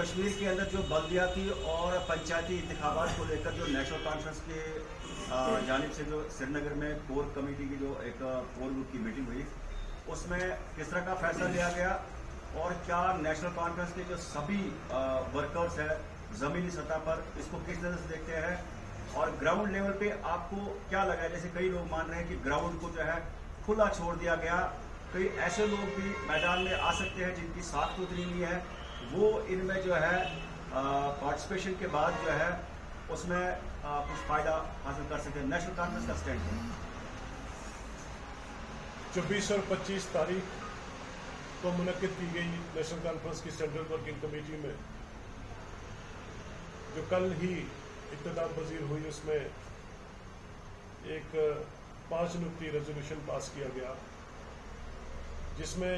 कश्मीर के अंदर जो बल्दियाती और पंचायती इंतखाबात को लेकर जो नेशनल कॉन्फ्रेंस के जानिब से जो श्रीनगर में कोर कमेटी की जो एक कोर ग्रुप की मीटिंग हुई, उसमें किस तरह का फैसला लिया गया और क्या नेशनल कॉन्फ्रेंस के जो सभी वर्कर्स हैं ज़मीनी सतह पर इसको किस तरह से देखते हैं और ग्राउंड लेवल पे आपको क्या लगा है? जैसे कई लोग मान रहे हैं कि ग्राउंड को जो है खुला छोड़ दिया गया, कई ऐसे लोग भी मैदान में आ सकते हैं जिनकी साख उतनी नहीं है, वो इनमें जो है पार्टिसिपेशन के बाद जो है उसमें कुछ फ़ायदा हासिल कर सकते हैं। नेशनल कॉन्फ्रेंस का स्टैंड है 24 और 25 तारीख को मुनक्किद की गई नेशनल कॉन्फ्रेंस की सेंट्रल वर्किंग कमेटी में जो कल ही इख्तिताम पजीर हुई, उसमें एक 5 नुक्ती रेजोल्यूशन पास किया गया, जिसमें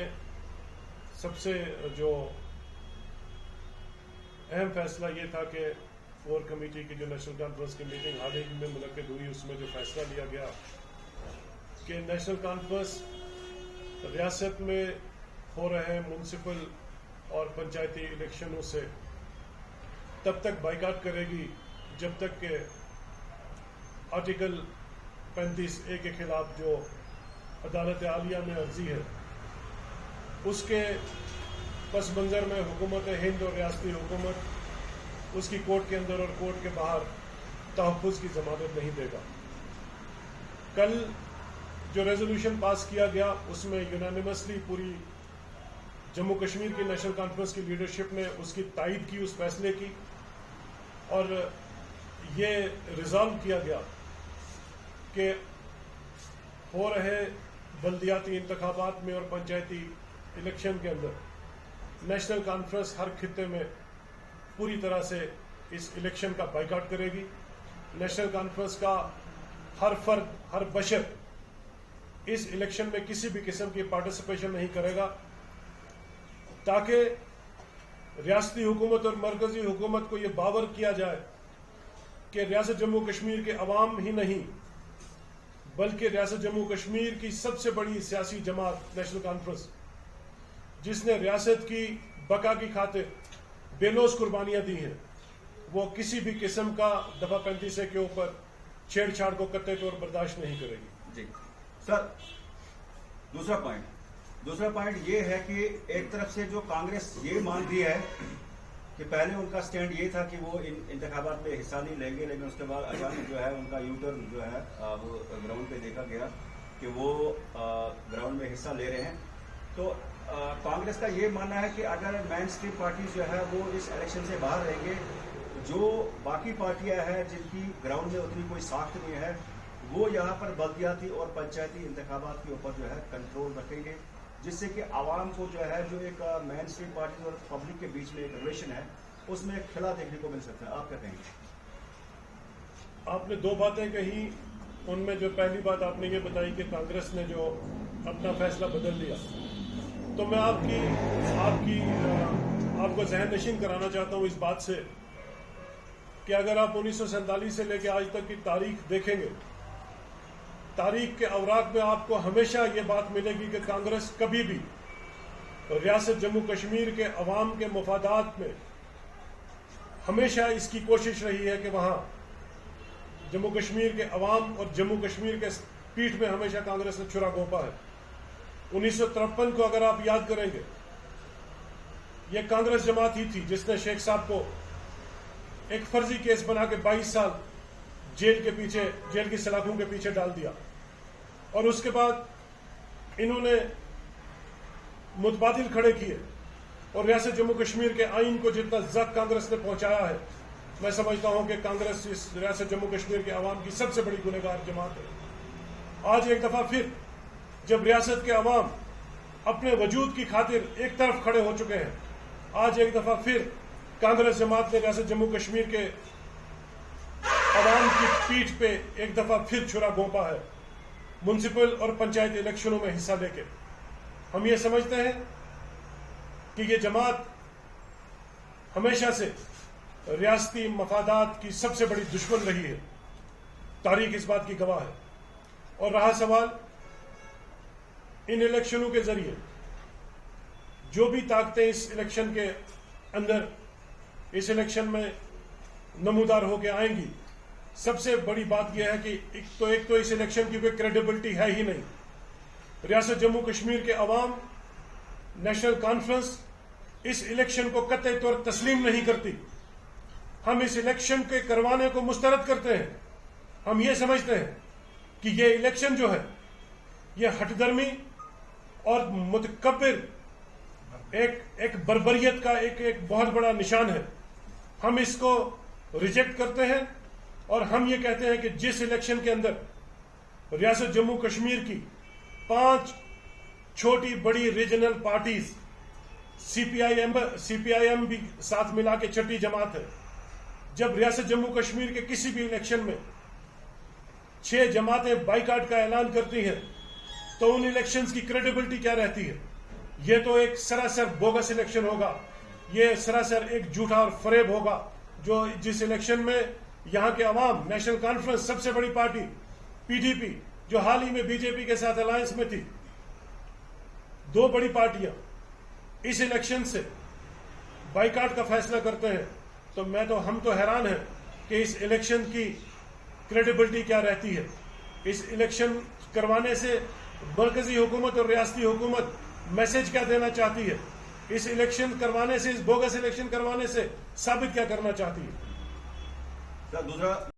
सबसे जो अहम फैसला ये था कि कोर कमेटी की जो नेशनल कॉन्फ्रेंस की मीटिंग हाल ही में मुनक्किद हुई, उसमें जो फैसला लिया गया कि नेशनल कॉन्फ्रेंस रियासत में हो रहे म्यूनसिपल और पंचायती इलेक्शनों से तब तक बाइकाट करेगी जब तक के आर्टिकल 35A के खिलाफ जो अदालत आलिया में अर्जी है उसके पस मंज़र में हुकूमत हिंद और रियासती हुकूमत उसकी कोर्ट के अंदर और कोर्ट के बाहर तहफ़्फ़ुज़ की ज़मानत नहीं देगा। कल जो रेजोल्यूशन पास किया गया उसमें यूनानिमसली पूरी जम्मू कश्मीर की नेशनल कॉन्फ्रेंस की लीडरशिप ने उसकी तायद की, उस फैसले की, और ये रिजॉल्व किया गया कि हो रहे बल्दियाती इंतखाबात में और पंचायती इलेक्शन के अंदर नेशनल कॉन्फ्रेंस हर खित्ते में पूरी तरह से इस इलेक्शन का बाइकाट करेगी। नेशनल कॉन्फ्रेंस का हर फर्द, हर बशर इस इलेक्शन में किसी भी किस्म की पार्टिसिपेशन नहीं करेगा, ताकि रियासती हुकूमत और मरकजी हुकूमत को ये बावर किया जाए कि रियासत जम्मू कश्मीर के अवाम ही नहीं बल्कि रियासत जम्मू कश्मीर की सबसे बड़ी सियासी जमात नेशनल कॉन्फ्रेंस, जिसने रियासत की बका की खातिर बेलोस कुर्बानियां दी हैं, वो किसी भी किस्म का दफा 35A के ऊपर छेड़छाड़ को कतई तौर बर्दाश्त नहीं करेगी। जी सर, दूसरा पॉइंट ये है कि एक तरफ से जो कांग्रेस ये मान रही है कि पहले उनका स्टैंड ये था कि वो इन इंतखाबात में हिस्सा नहीं लेंगे, लेकिन उसके बाद अचानक जो है उनका यूटर्न जो है वो ग्राउंड पे देखा गया कि वो ग्राउंड में हिस्सा ले रहे हैं। तो कांग्रेस का ये मानना है कि अगर मेन स्ट्रीम पार्टी जो है वो इस इलेक्शन से बाहर रहेंगे, जो बाकी पार्टियां हैं जिनकी ग्राउंड में उतनी कोई साख्त नहीं है, वो यहाँ पर बल्दियाती और पंचायती इंतखाबात के ऊपर जो है कंट्रोल रखेंगे, जिससे कि आवाम को जो है जो एक मेन स्ट्रीम पार्टी और पब्लिक के बीच में एक रिलेशन है उसमें एक खिला देखने को मिल सकता है। आप क्या कहेंगे? आपने 2 बातें कही, उनमें जो पहली बात आपने ये बताई कि कांग्रेस ने जो अपना फैसला बदल लिया, तो मैं आपको जहन नशीन कराना चाहता हूँ इस बात से कि अगर आप 1947 से लेकर आज तक की तारीख देखेंगे, तारीख के अवराक में आपको हमेशा ये बात मिलेगी कि कांग्रेस कभी भी रियासत जम्मू कश्मीर के अवाम के मफादात में हमेशा इसकी कोशिश रही है कि वहाँ जम्मू कश्मीर के अवाम और जम्मू कश्मीर के पीठ में हमेशा कांग्रेस ने छुरा घोंपा है। 1953 को अगर आप याद करेंगे, ये कांग्रेस जमात ही थी जिसने शेख साहब को एक फर्जी केस बना के 22 साल जेल की सलाखों के पीछे डाल दिया, और उसके बाद इन्होंने मुतबादिल खड़े किए और रियासत जम्मू कश्मीर के आइन को जितना जख्म कांग्रेस ने पहुंचाया है, मैं समझता हूं कि कांग्रेस इस रियासत जम्मू कश्मीर के अवाम की सबसे बड़ी गुनहगार जमात है। आज एक दफा फिर जब रियासत के अवाम अपने वजूद की खातिर एक तरफ खड़े हो चुके हैं, आज एक दफा फिर कांग्रेस जमात ने रियासत जम्मू कश्मीर के अवाम की पीठ पे एक दफा फिर छुरा घोंपा है म्युनिसिपल और पंचायत इलेक्शनों में हिस्सा लेके। हम ये समझते हैं कि ये जमात हमेशा से रियासती मफादात की सबसे बड़ी दुश्मन रही है, तारीख इस बात की गवाह है। और रहा सवाल इन इलेक्शनों के जरिए जो भी ताकतें इस इलेक्शन के अंदर इस इलेक्शन में नमूदार होकर आएंगी। सबसे बड़ी बात यह है कि एक तो इस इलेक्शन की कोई क्रेडिबिलिटी है ही नहीं। रियासत जम्मू कश्मीर के अवाम, नेशनल कॉन्फ्रेंस इस इलेक्शन को कतई तौर तस्लीम नहीं करती। हम इस इलेक्शन के करवाने को मुस्तरद करते हैं। हम ये समझते हैं कि ये इलेक्शन जो है ये हठधर्मी और मुतकब्बिर एक बर्बरियत का एक बहुत बड़ा निशान है। हम इसको रिजेक्ट करते हैं और हम ये कहते हैं कि जिस इलेक्शन के अंदर रियासत जम्मू कश्मीर की 5 छोटी बड़ी रीजनल पार्टीज, सीपीआईएम भी साथ मिला के छठी जमात है, जब रियासत जम्मू कश्मीर के किसी भी इलेक्शन में 6 जमातें बाइकाट का ऐलान करती हैं, तो उन इलेक्शंस की क्रेडिबिलिटी क्या रहती है? ये तो एक सरासर बोगस इलेक्शन होगा, ये सरासर एक झूठा और फरेब होगा, जो जिस इलेक्शन में यहाँ के अवाम, नेशनल कॉन्फ्रेंस सबसे बड़ी पार्टी पीडीपी, जो हाल ही में बीजेपी के साथ अलायंस में थी, 2 बड़ी पार्टियां इस इलेक्शन से बाइकाट का फैसला करते हैं, तो हम तो हैरान हैं कि इस इलेक्शन की क्रेडिबिलिटी क्या रहती है। इस इलेक्शन करवाने से मरकजी हुकूमत और रियासती हुकूमत मैसेज क्या देना चाहती है? इस इलेक्शन करवाने से, इस बोगस इलेक्शन करवाने से साबित क्या करना चाहती है? दूसरा